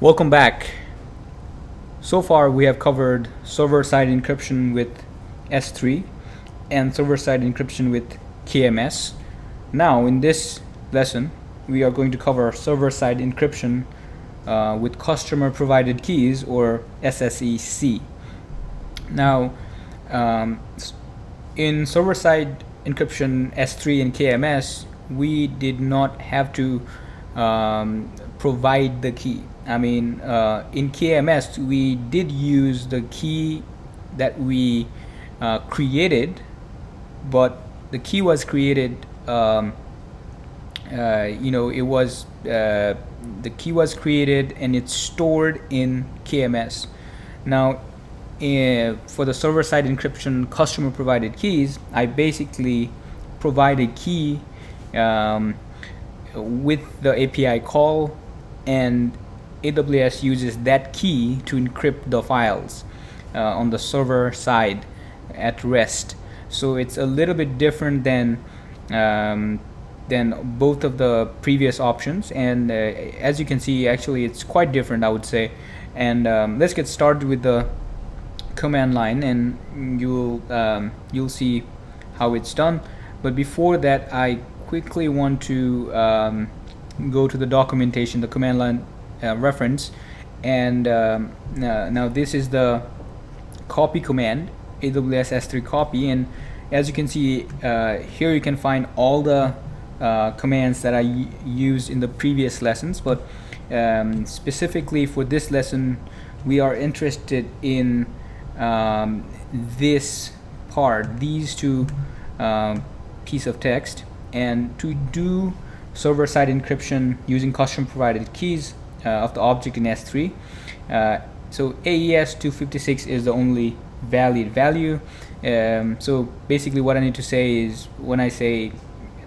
Welcome back. So far we have covered server-side encryption with S3 and server-side encryption with KMS. Now in this lesson we are going to cover server-side encryption with customer provided keys, or SSE. Now in server-side encryption S3 and KMS, we did not have to provide the key. I mean, in KMS we did use the key that we created, but the key was created the key was created and it's stored in KMS. Now for the server-side encryption customer provided keys, I basically provide a key with the API call, and AWS uses that key to encrypt the files on the server side at rest. So it's a little bit different than both of the previous options, and as you can see, actually it's quite different, I would say. And let's get started with the command line, and you'll see how it's done. But before that, I quickly want to go to the documentation, the command line reference, and now this is the copy command, AWS S3 copy, and as you can see here you can find all the commands that I used in the previous lessons, but specifically for this lesson we are interested in this part, these two piece of text. And to do server-side encryption using custom provided keys of the object in S3, so AES 256 is the only valid value. So basically what I need to say is, when I say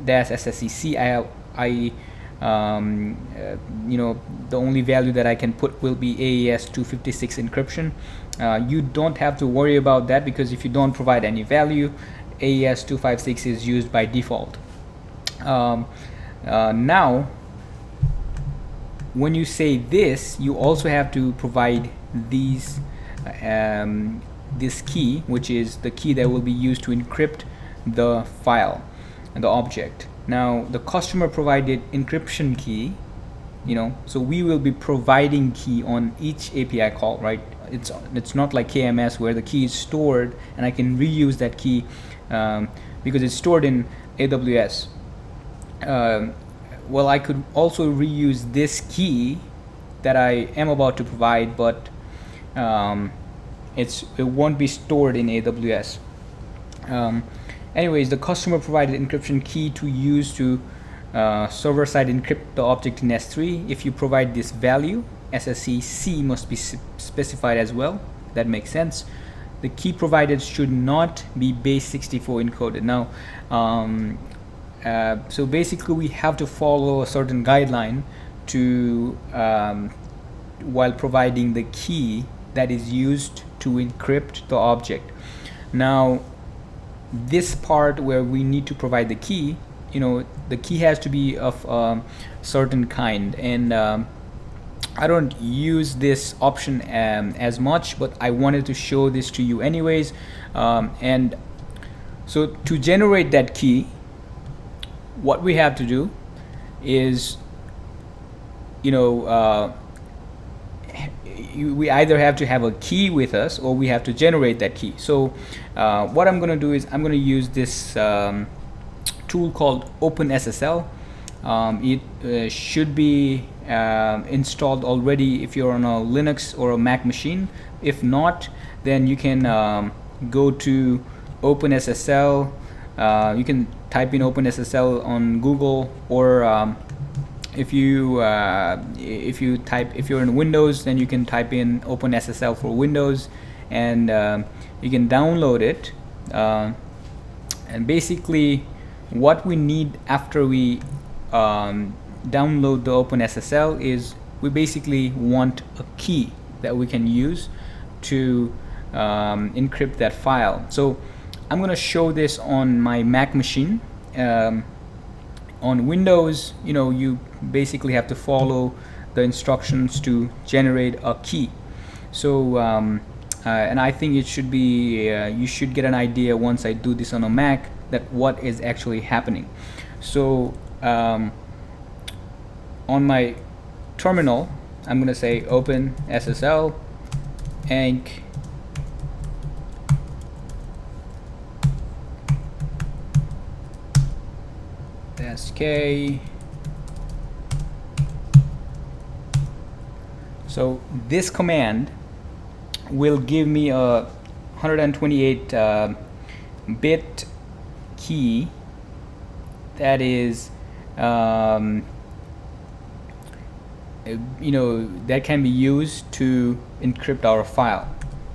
dash SSE, the only value that I can put will be AES 256 encryption. You don't have to worry about that, because if you don't provide any value, AES 256 is used by default. Now when you say this, you also have to provide these this key, which is the key that will be used to encrypt the file and the object. Now the customer provided encryption key, so we will be providing key on each API call, right? It's not like KMS where the key is stored and I can reuse that key because it's stored in AWS. Well, I could also reuse this key that I am about to provide, but it won't be stored in AWS. Anyways, the customer provided encryption key to use to server-side encrypt the object in S3. If you provide this value, SSE must be specified as well. That makes sense. The key provided should not be base 64 encoded. Now so basically we have to follow a certain guideline to while providing the key that is used to encrypt the object. Now this part where we need to provide the key, the key has to be of a certain kind, and I don't use this option as much, but I wanted to show this to you anyways. And so to generate that key, what we have to do is, we either have to have a key with us or we have to generate that key. So what I'm going to do is I'm going to use this tool called OpenSSL. It should be installed already if you're on a Linux or a Mac machine. If not, then you can go to OpenSSL. You can type in OpenSSL on Google, or if you're in Windows, then you can type in OpenSSL for Windows, and you can download it. And basically what we need after we download the OpenSSL is we basically want a key that we can use to encrypt that file. So I'm going to show this on my Mac machine. On Windows, you basically have to follow the instructions to generate a key. So and I think it should be you should get an idea once I do this on a Mac that what is actually happening. So on my terminal, I'm gonna say open SSL enc sk. So this command will give me a 128 bit key that is you know, that can be used to encrypt our file,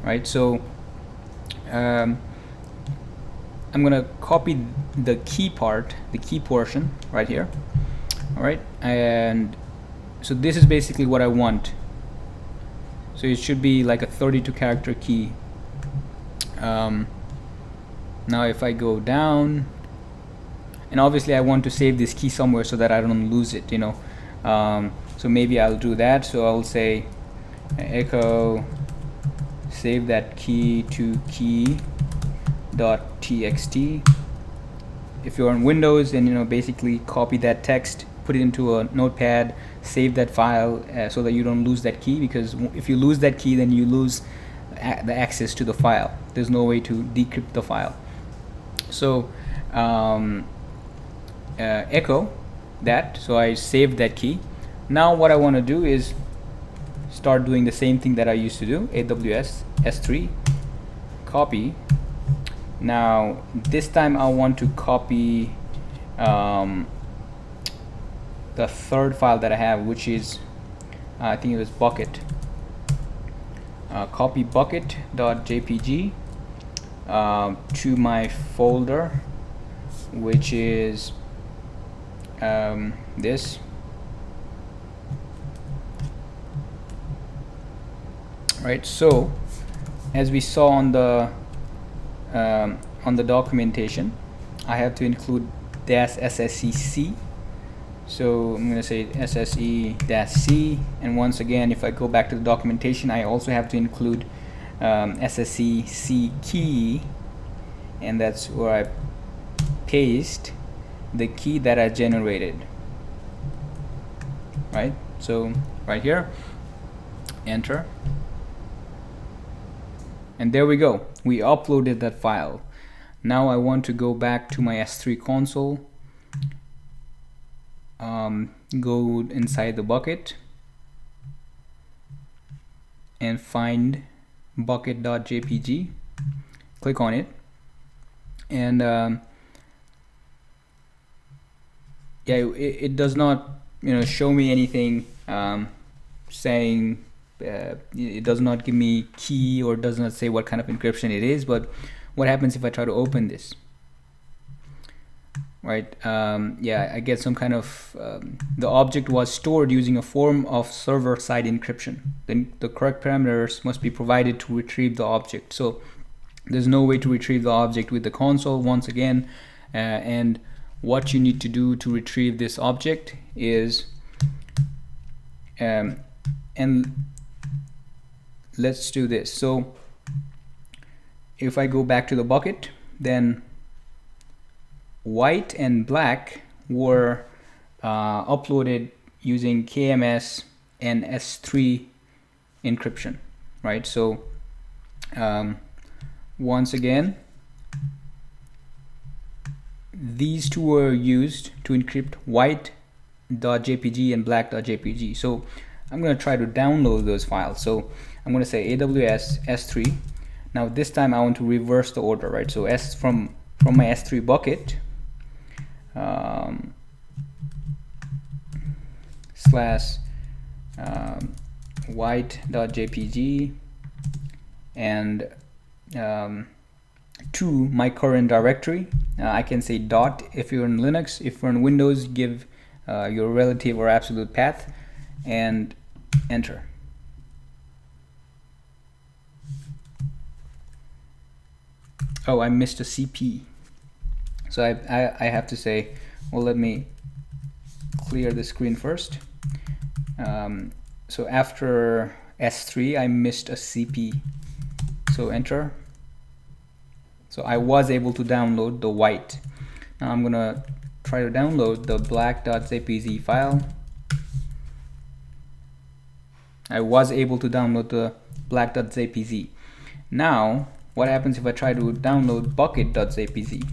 right? So I'm gonna copy the key part, the key portion right here. All right, and so this is basically what I want. So it should be like a 32 character key. Now if I go down, and obviously I want to save this key somewhere so that I don't lose it, you know. So maybe I'll do that. So I'll say echo save that key to key.txt. If you're on Windows, then, you know, basically copy that text, put it into a notepad, save that file so that you don't lose that key, because if you lose that key, then you lose the access to the file. There's no way to decrypt the file. So echo that, so I saved that key. Now what I want to do is start doing the same thing that I used to do, AWS S3, copy. Now this time I want to copy the third file that I have, which is I think it was bucket. Copy bucket.jpg to my folder, which is this. Right, so as we saw on the documentation, I have to include -SSE. So I'm going to say SSE-C, and once again, if I go back to the documentation, I also have to include SSE C key, and that's where I paste the key that I generated. Right, so right here, enter. And there we go, we uploaded that file. Now I want to go back to my S3 console, go inside the bucket and find bucket.jpg, click on it, and yeah, it does not, you know, show me anything saying it does not give me key, or does not say what kind of encryption it is. But what happens if I try to open this? Right, yeah, I get some kind of the object was stored using a form of server-side encryption. Then the correct parameters must be provided to retrieve the object. So there's no way to retrieve the object with the console once again, and what you need to do to retrieve this object is and let's do this. So if I go back to the bucket, then white and black were uploaded using KMS and S3 encryption, right? So once again, these two were used to encrypt white.jpg and black.jpg. So I'm going to try to download those files. So I'm going to say AWS S3. Now this time I want to reverse the order, right? So S from my S3 bucket slash white.jpg and to my current directory. I can say dot if you're in Linux. If you're in Windows, give your relative or absolute path and enter. Oh, I missed a CP. So I have to say, well, let me clear the screen first. So after S3 I missed a CP, so enter. So I was able to download the white. Now I'm gonna try to download the black.jpg file. I was able to download the black.jpg. Now what happens if I try to download bucket.jpg?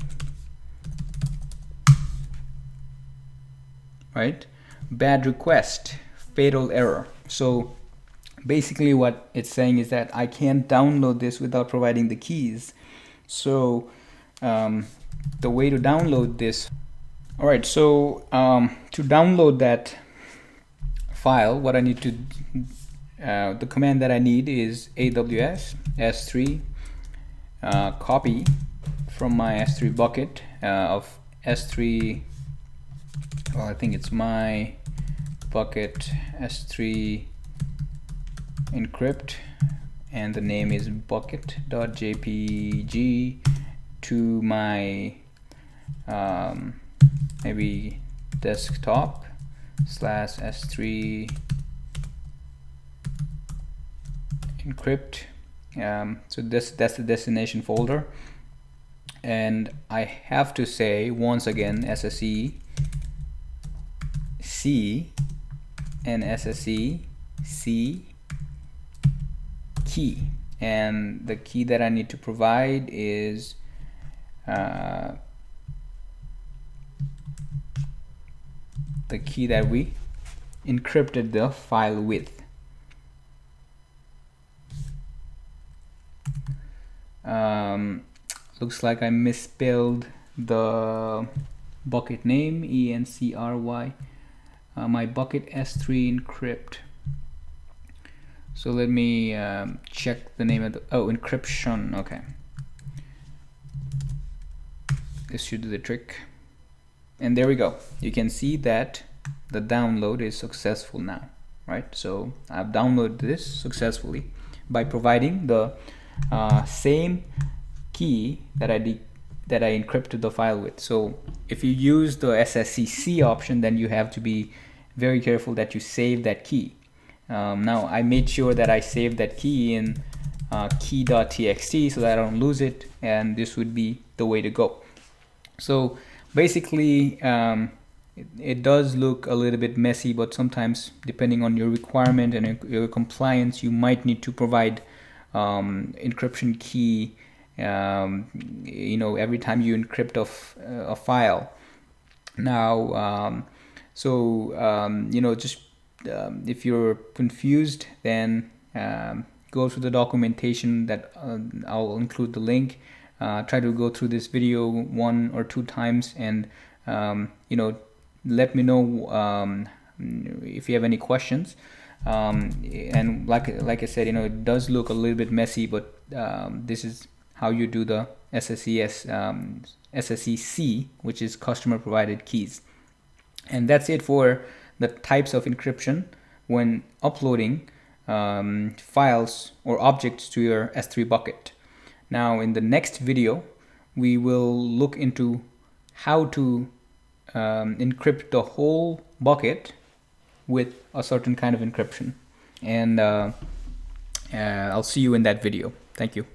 Right? Bad request, fatal error. So basically what it's saying is that I can't download this without providing the keys. So the way to download this, alright, so to download that file, what I need to the command that I need is AWS S3 copy from my S3 bucket of S3, well, I think it's my bucket S3 encrypt, and the name is bucket.jpg to my maybe desktop slash S3 encrypt. So that's the destination folder, and I have to say once again SSE C and SSE C key, and the key that I need to provide is the key that we encrypted the file with. Looks like I misspelled the bucket name, ENCRY, my bucket S3 encrypt. So let me check the name of the, oh, encryption. Okay, this should do the trick, and there we go. You can see that the download is successful now, right? So I've downloaded this successfully by providing the same key that I encrypted the file with. So if you use the SSE option, then you have to be very careful that you save that key. Now I made sure that I saved that key in key.txt so that I don't lose it, and this would be the way to go. So basically it does look a little bit messy, but sometimes depending on your requirement and your compliance, you might need to provide encryption key every time you encrypt a file. Now just if you're confused, then go through the documentation that I'll include the link. Try to go through this video 1 or 2 times, and let me know if you have any questions. And like I said, it does look a little bit messy, but this is how you do the SSE-C, which is customer provided keys. And that's it for the types of encryption when uploading files or objects to your S3 bucket. Now in the next video we will look into how to encrypt the whole bucket with a certain kind of encryption, and I'll see you in that video. Thank you.